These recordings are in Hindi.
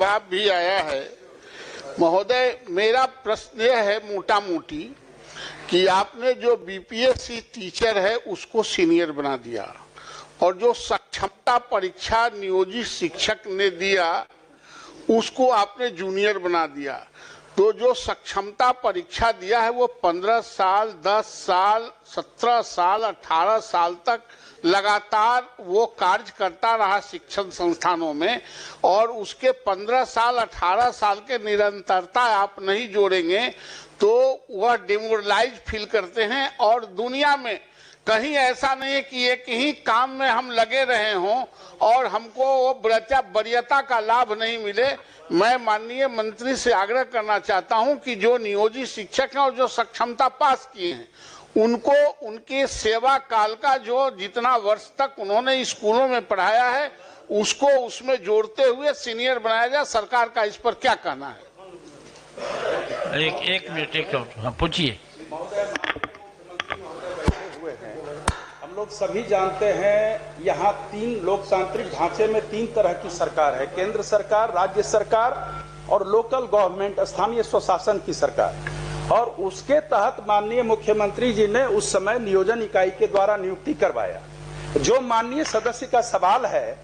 जवाब भी आया है। महोदय, मेरा प्रश्न यह है मोटा मोटी कि आपने जो बीपीएससी टीचर है उसको सीनियर बना दिया और जो सक्षमता परीक्षा नियोजित शिक्षक ने दिया उसको आपने जूनियर बना दिया। तो जो सक्षमता परीक्षा दिया है वो 15 साल, 10 साल, 17 साल, 18 साल तक लगातार वो कार्य करता रहा शिक्षण संस्थानों में, और उसके 15 साल 18 साल के निरंतरता आप नहीं जोड़ेंगे तो वह डिमोरलाइज फील करते हैं। और दुनिया में कहीं ऐसा नहीं है कि एक ही काम में हम लगे रहे हों और हमको वो वरीयता का लाभ नहीं मिले। मैं माननीय मंत्री से आग्रह करना चाहता हूं कि जो नियोजित शिक्षक हैं और जो सक्षमता पास किए हैं उनको उनके सेवा काल का जो जितना वर्ष तक उन्होंने स्कूलों में पढ़ाया है उसको उसमें जोड़ते हुए सीनियर बनाया जाए। सरकार का इस पर क्या कहना है? एक मिनट पूछिए। हम लोग सभी जानते हैं यहाँ 3 लोकतांत्रिक ढांचे में 3 तरह की सरकार है, केंद्र सरकार, राज्य सरकार और लोकल गवर्नमेंट, स्थानीय स्वशासन की सरकार। और उसके तहत माननीय मुख्यमंत्री जी ने उस समय नियोजन इकाई के द्वारा नियुक्ति करवाया। जो माननीय सदस्य का सवाल है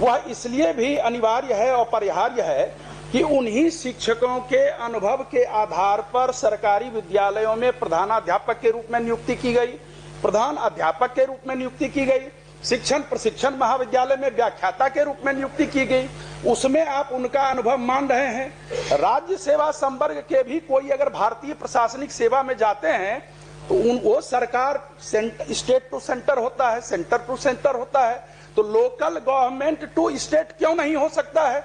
वह इसलिए भी अनिवार्य है और अपरिहार्य है कि उन्हीं शिक्षकों के अनुभव के आधार पर सरकारी विद्यालयों में प्रधानाध्यापक के रूप में नियुक्ति की गई, प्रधान अध्यापक के रूप में नियुक्ति की गई, शिक्षण प्रशिक्षण महाविद्यालय में व्याख्याता के रूप में नियुक्ति की गई। उसमें आप उनका अनुभव मान रहे हैं। राज्य सेवा संवर्ग के भी कोई अगर भारतीय प्रशासनिक सेवा में जाते हैं तो वो सरकार स्टेट टू सेंटर होता है, सेंटर टू सेंटर होता है, तो लोकल गवर्नमेंट टू स्टेट क्यों नहीं हो सकता है?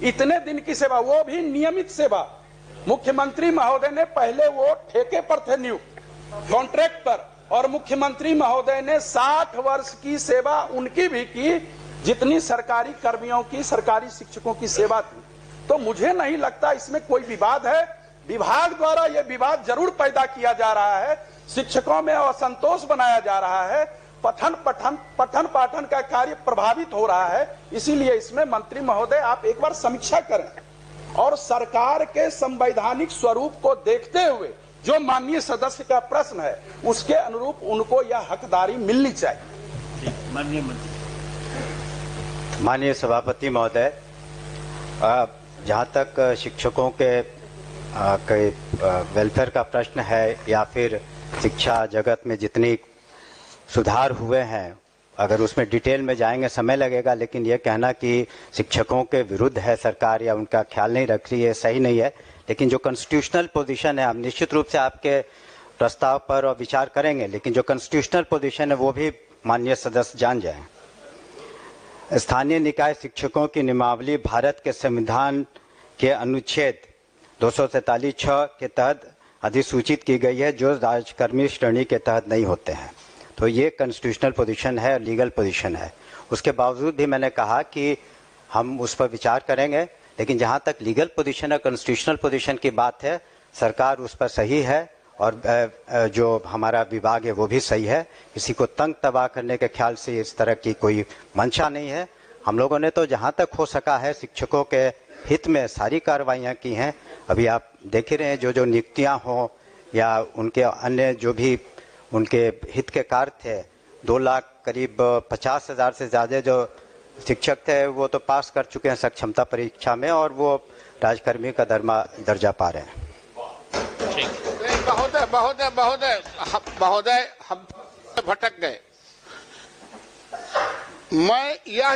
इतने दिन की सेवा, वो भी नियमित सेवा। मुख्यमंत्री महोदय ने पहले वो ठेके पर थे नियुक्त, कॉन्ट्रैक्ट पर, और मुख्यमंत्री महोदय ने 60 वर्ष की सेवा उनकी भी की जितनी सरकारी कर्मियों की, सरकारी शिक्षकों की सेवा थी। तो मुझे नहीं लगता इसमें कोई विवाद है। विभाग द्वारा यह विवाद जरूर पैदा किया जा रहा है, शिक्षकों में असंतोष बनाया जा रहा है, पठन पाठन का कार्य प्रभावित हो रहा है। इसीलिए इसमें मंत्री महोदय आप एक बार समीक्षा करें और सरकार के संवैधानिक स्वरूप को देखते हुए जो माननीय सदस्य का प्रश्न है उसके अनुरूप उनको यह हकदारी मिलनी चाहिए। माननीय मंत्री। माननीय सभापति महोदय, जहाँ तक शिक्षकों के वेलफेयर का प्रश्न है या फिर शिक्षा जगत में जितनी सुधार हुए हैं, अगर उसमें डिटेल में जाएंगे समय लगेगा, लेकिन ये कहना कि शिक्षकों के विरुद्ध है सरकार या उनका ख्याल नहीं रख रही है, सही नहीं है। लेकिन जो कॉन्स्टिट्यूशनल पोजीशन है, हम निश्चित रूप से आपके प्रस्ताव पर विचार करेंगे, लेकिन जो कॉन्स्टिट्यूशनल पोजीशन है वो भी माननीय सदस्य जान जाएं। स्थानीय निकाय शिक्षकों की नियमावली भारत के संविधान के अनुच्छेद 243(6) के तहत अधिसूचित की गई है, जो राजकर्मी श्रेणी के तहत नहीं होते हैं। तो ये कॉन्स्टिट्यूशनल पोजीशन है, लीगल पोजीशन है। उसके बावजूद भी मैंने कहा कि हम उस पर विचार करेंगे, लेकिन जहाँ तक लीगल पोजीशन और कॉन्स्टिट्यूशनल पोजीशन की बात है, सरकार उस पर सही है और जो हमारा विभाग है वो भी सही है। किसी को तंग तबाह करने के ख्याल से इस तरह की कोई मंशा नहीं है। हम लोगों ने तो जहाँ तक हो सका है शिक्षकों के हित में सारी कार्रवाइयाँ की हैं। अभी आप देख ही रहे हैं, जो नियुक्तियाँ हों या उनके अन्य जो भी उनके हित के कार्य थे, 2 लाख करीब 50,000 से ज़्यादा जो शिक्षक थे वो तो पास कर चुके हैं सक्षमता परीक्षा में और वो राजकर्मी का दर्जा पा रहे हैं। महोदय हम भटक गए। मैं यह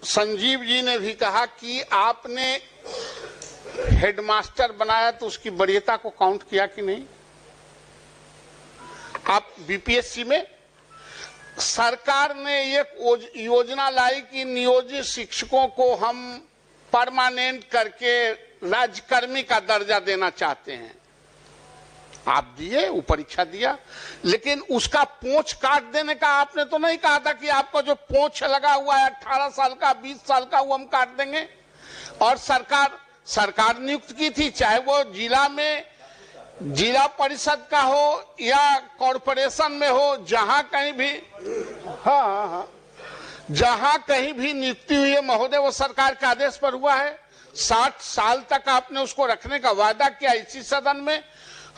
संजीव जी ने भी कहा कि आपने हेडमास्टर बनाया तो उसकी वरीयता को काउंट किया कि नहीं? आप बीपीएससी में सरकार ने एक योजना लाई कि नियोजित शिक्षकों को हम परमानेंट करके राज्यकर्मी का दर्जा देना चाहते हैं। आप दिए, वो परीक्षा दिया, लेकिन उसका पोंछ काट देने का आपने तो नहीं कहा था कि आपका जो पोंछ लगा हुआ है 18 साल का, 20 साल का, वो हम काट देंगे। और सरकार नियुक्त की थी, चाहे वो जिला में जिला परिषद का हो या कॉरपोरेशन में हो, जहां कहीं भी जहां कहीं भी नियुक्ति हुई है महोदय, वो सरकार के आदेश पर हुआ है। 60 साल तक आपने उसको रखने का वादा किया इसी सदन में।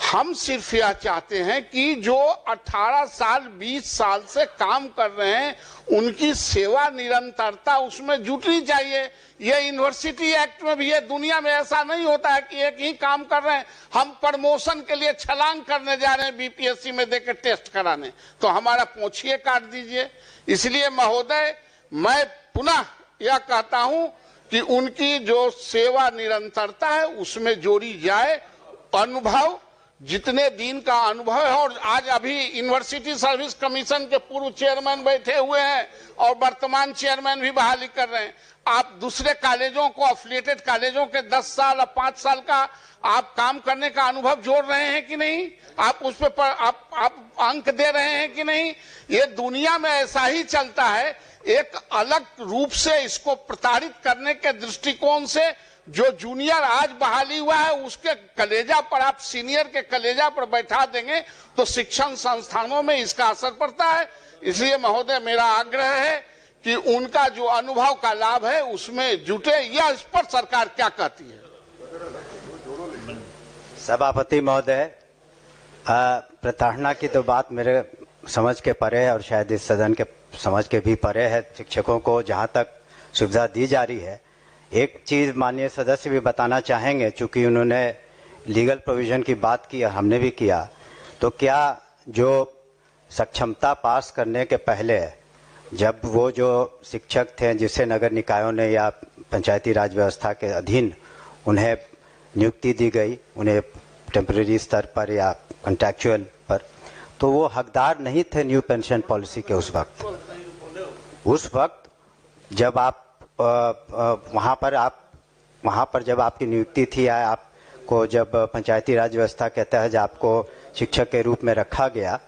हम सिर्फ यह चाहते हैं कि जो 18 साल 20 साल से काम कर रहे हैं उनकी सेवा निरंतरता उसमें जुटनी चाहिए। ये यूनिवर्सिटी एक्ट में भी है, दुनिया में ऐसा नहीं होता है कि एक ही काम कर रहे हैं। हम प्रमोशन के लिए छलांग करने जा रहे हैं बीपीएससी में देकर टेस्ट कराने, तो हमारा पोंछिए काट दीजिए। इसलिए महोदय मैं पुनः यह कहता हूं कि उनकी जो सेवा निरंतरता है उसमें जोड़ी जाए। अनुभव जितने दिन का अनुभव है, और आज अभी यूनिवर्सिटी सर्विस कमीशन के पूर्व चेयरमैन बैठे हुए हैं और वर्तमान चेयरमैन भी बहाली कर रहे हैं। आप दूसरे कॉलेजों को, एफिलिएटेड कॉलेजों के 10 साल और 5 साल का आप काम करने का अनुभव जोड़ रहे हैं कि नहीं? आप उस पर आप अंक दे रहे हैं कि नहीं? ये दुनिया में ऐसा ही चलता है। एक अलग रूप से इसको प्रताड़ित करने के दृष्टिकोण से जो जूनियर आज बहाली हुआ है उसके कलेजा पर आप सीनियर के कलेजा पर बैठा देंगे तो शिक्षण संस्थानों में इसका असर पड़ता है। इसलिए महोदय मेरा आग्रह है कि उनका जो अनुभव का लाभ है उसमें जुटे। यह इस पर सरकार क्या कहती है? सभापति महोदय, प्रताड़ना की तो बात मेरे समझ के परे है और शायद इस सदन के समझ के भी परे है। शिक्षकों को जहां तक सुविधा दी जा रही है, एक चीज माननीय सदस्य भी बताना चाहेंगे, चूंकि उन्होंने लीगल प्रोविजन की बात की और हमने भी किया, तो क्या जो सक्षमता पास करने के पहले जब वो जो शिक्षक थे जिसे नगर निकायों ने या पंचायती राज व्यवस्था के अधीन उन्हें नियुक्ति दी गई, उन्हें टेम्परेरी स्तर पर या कॉन्ट्रैक्चुअल पर, तो वो हकदार नहीं थे न्यू पेंशन पॉलिसी के उस वक्त जब आप वहाँ पर जब आपकी नियुक्ति थी या आपको जब पंचायती राज व्यवस्था के तहत आपको शिक्षक के रूप में रखा गया,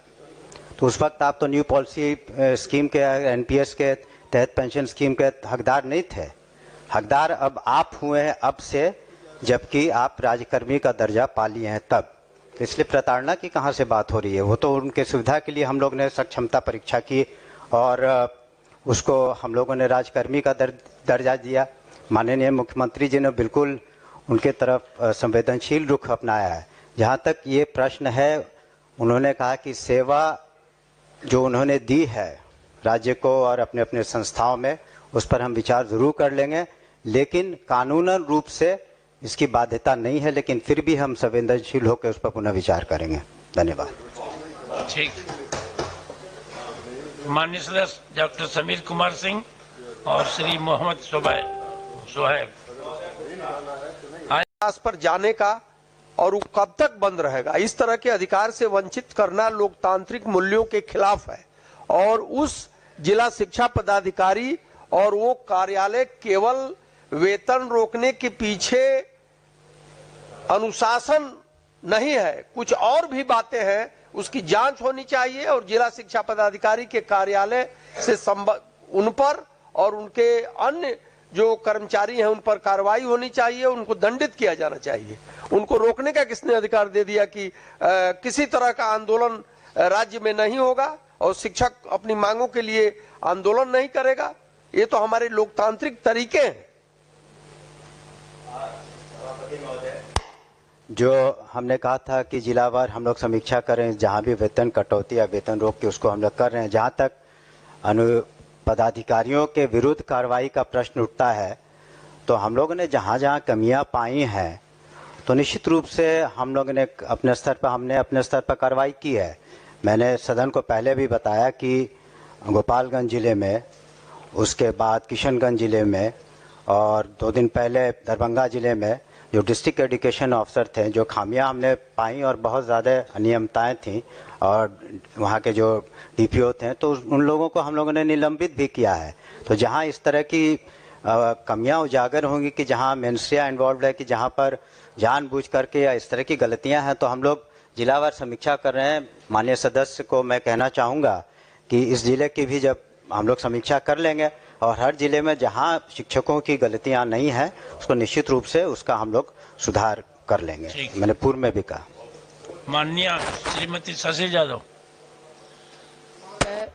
तो उस वक्त आप तो न्यू पॉलिसी स्कीम के एनपीएस के तहत पेंशन स्कीम के हकदार नहीं थे। हकदार अब आप हुए हैं अब से, जबकि आप राज्यकर्मी का दर्जा पा लिए हैं तब। तो इसलिए प्रताड़ना की कहाँ से बात हो रही है? वो तो उनके सुविधा के लिए हम लोग ने सक्षमता परीक्षा की और उसको हम लोगों ने राजकर्मी का दर्जा दिया। माननीय मुख्यमंत्री जी ने बिल्कुल उनके तरफ संवेदनशील रुख अपनाया है। जहाँ तक ये प्रश्न है, उन्होंने कहा कि सेवा जो उन्होंने दी है राज्य को और अपने अपने संस्थाओं में, उस पर हम विचार जरूर कर लेंगे, लेकिन कानूनन रूप से इसकी बाध्यता नहीं है, लेकिन फिर भी हम संवेदनशील होकर उस पर पुनः विचार करेंगे। धन्यवाद। ठीक। माननीय सदस्य डॉक्टर समीर कुमार सिंह और श्री मोहम्मद सोहेब पर जाने का और वो कब तक बंद रहेगा, इस तरह के अधिकार से वंचित करना लोकतांत्रिक मूल्यों के खिलाफ है। और उस जिला शिक्षा पदाधिकारी और वो कार्यालय केवल वेतन रोकने के पीछे अनुशासन नहीं है, कुछ और भी बातें हैं, उसकी जांच होनी चाहिए और जिला शिक्षा पदाधिकारी के कार्यालय से उन पर और उनके अन्य जो कर्मचारी हैं उन पर कार्रवाई होनी चाहिए, उनको दंडित किया जाना चाहिए। उनको रोकने का किसने अधिकार दे दिया कि किसी तरह का आंदोलन राज्य में नहीं होगा और शिक्षक अपनी मांगों के लिए आंदोलन नहीं करेगा? ये तो हमारे लोकतांत्रिक तरीके हैं। जो हमने कहा था कि जिलावार हम लोग समीक्षा करें, जहां भी वेतन कटौती या वेतन रोक के उसको हम लोग कर रहे हैं। जहां तक पदाधिकारियों के विरुद्ध कार्रवाई का प्रश्न उठता है, तो हम लोगों ने जहां जहां कमियां पाई हैं, तो निश्चित रूप से हम लोगों ने अपने स्तर पर कार्रवाई की है। मैंने सदन को पहले भी बताया कि गोपालगंज जिले में, उसके बाद किशनगंज जिले में और 2 दिन पहले दरभंगा जिले में जो डिस्ट्रिक्ट एजुकेशन ऑफिसर थे, जो खामियां हमने पाई और बहुत ज़्यादा अनियमितताएं थी और वहाँ के जो डीपीओ थे, तो उन लोगों को हम लोगों ने निलंबित भी किया है। तो जहाँ इस तरह की कमियां उजागर होंगी कि जहाँ मेंस्ट्रिया इन्वॉल्व है, कि जहाँ पर जानबूझ करके या इस तरह की गलतियाँ हैं, तो हम लोग जिलावार समीक्षा कर रहे हैं। माननीय सदस्य को मैं कहना चाहूँगा कि इस जिले की भी जब हम लोग समीक्षा कर लेंगे और हर जिले में जहां शिक्षकों की गलतियां नहीं है उसको निश्चित रूप से उसका हम लोग सुधार कर लेंगे। मैंने पूर्व में भी कहा। माननीय श्रीमती शशि यादव।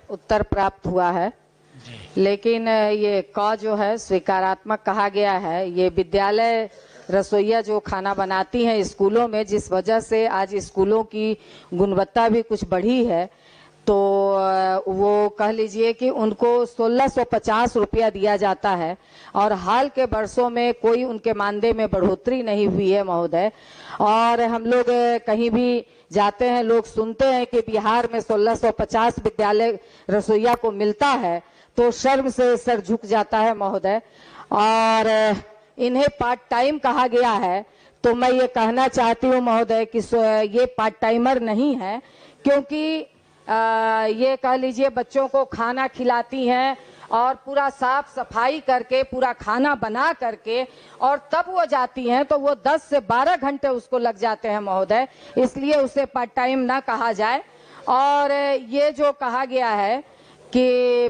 उत्तर प्राप्त हुआ है लेकिन ये क जो है स्वीकारात्मक कहा गया है। ये विद्यालय रसोइया जो खाना बनाती हैं स्कूलों में, जिस वजह से आज स्कूलों की गुणवत्ता भी कुछ बढ़ी है, तो वो कह लीजिए कि उनको 1650 रुपया दिया जाता है और हाल के वर्षों में कोई उनके मानदेय में बढ़ोतरी नहीं हुई है महोदय। और हम लोग कहीं भी जाते हैं, लोग सुनते हैं कि बिहार में 1650 विद्यालय रसोइया को मिलता है, तो शर्म से सर झुक जाता है महोदय। और इन्हें पार्ट टाइम कहा गया है, तो मैं ये कहना चाहती हूँ महोदय कि ये पार्ट टाइमर नहीं है, क्योंकि ये कह लीजिए बच्चों को खाना खिलाती हैं और पूरा साफ सफाई करके पूरा खाना बना करके और तब वो जाती हैं, तो वो 10 से 12 घंटे उसको लग जाते हैं महोदय, इसलिए उसे पार्ट टाइम ना कहा जाए। और ये जो कहा गया है कि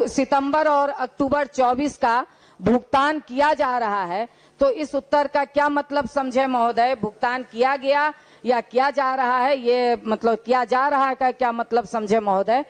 सितंबर और अक्टूबर 24 का भुगतान किया जा रहा है, तो इस उत्तर का क्या मतलब समझे महोदय? भुगतान किया गया या किया जा रहा है, ये मतलब किया जा रहा है का क्या मतलब समझे महोदय?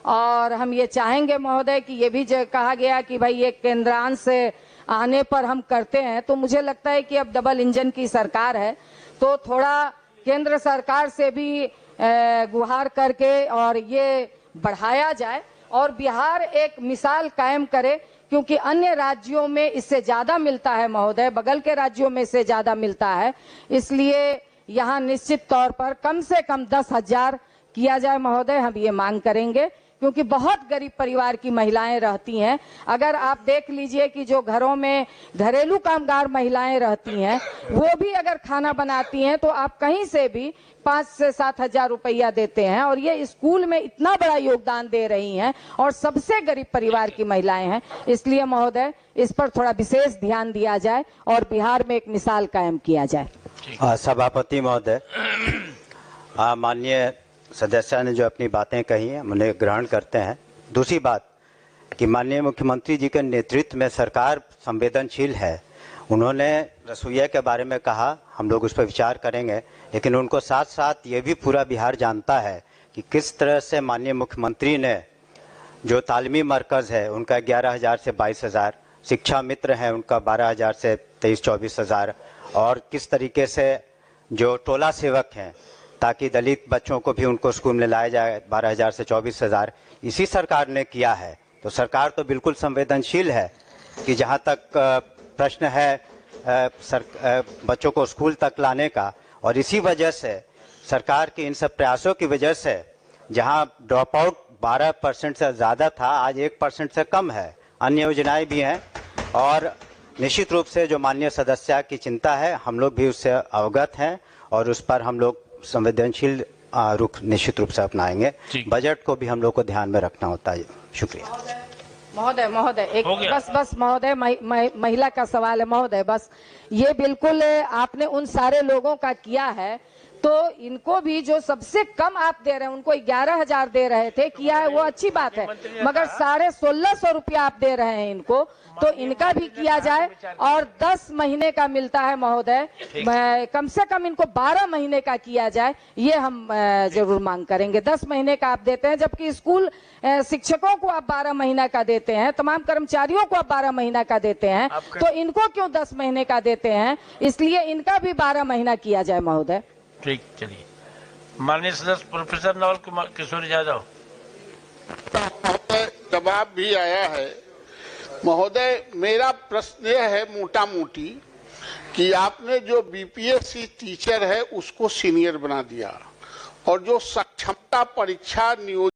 और हम ये चाहेंगे महोदय कि ये भी कहा गया कि भाई ये केंद्रांश से आने पर हम करते हैं, तो मुझे लगता है कि अब डबल इंजन की सरकार है, तो थोड़ा केंद्र सरकार से भी गुहार करके और ये बढ़ाया जाए और बिहार एक मिसाल कायम करे, क्योंकि अन्य राज्यों में इससे ज्यादा मिलता है महोदय, बगल के राज्यों में से ज्यादा मिलता है, इसलिए यहाँ निश्चित तौर पर कम से कम 10,000 किया जाए महोदय। हम ये मांग करेंगे, क्योंकि बहुत गरीब परिवार की महिलाएं रहती हैं। अगर आप देख लीजिए कि जो घरों में घरेलू कामगार महिलाएं रहती हैं, वो भी अगर खाना बनाती हैं, तो आप कहीं से भी 5 से 7 हजार रुपया देते हैं, और ये स्कूल में इतना बड़ा योगदान दे रही हैं और सबसे गरीब परिवार की महिलाएं हैं। इसलिए महोदय इस पर थोड़ा विशेष ध्यान दिया जाए और बिहार में एक मिसाल कायम किया जाए। सभापति महोदय, माननीय सदस्य ने जो अपनी बातें कही हैं उन्हें ग्रहण करते हैं। दूसरी बात कि माननीय मुख्यमंत्री जी के नेतृत्व में सरकार संवेदनशील है। उन्होंने रसोइया के बारे में कहा, हम लोग उस पर विचार करेंगे, लेकिन उनको साथ साथ ये भी पूरा बिहार जानता है कि किस तरह से माननीय मुख्यमंत्री ने जो तालीमी मरकज़ है उनका 11,000 से 22,000, शिक्षा मित्र है उनका 12,000 से 23-24,000, और किस तरीके से जो टोला सेवक हैं ताकि दलित बच्चों को भी उनको स्कूल में लाया जाए 12,000 से 24,000, इसी सरकार ने किया है। तो सरकार तो बिल्कुल संवेदनशील है कि जहाँ तक प्रश्न है बच्चों को स्कूल तक लाने का, और इसी वजह से सरकार के इन सब प्रयासों की वजह से जहाँ ड्रॉप आउट 12% से ज़्यादा था, आज 1% से कम है। अन्य योजनाएं भी हैं और निश्चित रूप से जो माननीय सदस्य की चिंता है हम लोग भी उससे अवगत हैं और उस पर हम लोग संवेदनशील रुख निश्चित रूप से अपनाएंगे। बजट को भी हम लोग को ध्यान में रखना होता है। शुक्रिया महोदय एक बस महोदय महिला का सवाल है महोदय, बस ये बिल्कुल आपने उन सारे लोगों का किया है, तो इनको भी जो सबसे कम आप दे रहे हैं, उनको 11,000 दे रहे थे, किया है वो अच्छी बात है, मगर 1650 रुपया आप दे रहे हैं इनको, तो इनका भी किया जाए। और 10 महीने का मिलता है महोदय, कम से कम इनको 12 महीने का किया जाए, ये हम जरूर मांग करेंगे। 10 महीने का आप देते हैं, जबकि स्कूल शिक्षकों को आप 12 महीना का देते हैं, तमाम कर्मचारियों को आप 12 महीना का देते हैं, तो इनको क्यों 10 महीने का देते हैं? इसलिए इनका भी 12 महीना किया जाए महोदय। ठीक, चलिए। माननीय सदस्य प्रोफेसर नवल कुमार किशोर यादव। जवाब भी आया है महोदय। मेरा प्रश्न यह है मोटा मोटी कि आपने जो बीपीएससी टीचर है उसको सीनियर बना दिया और जो सक्षमता परीक्षा नियोजित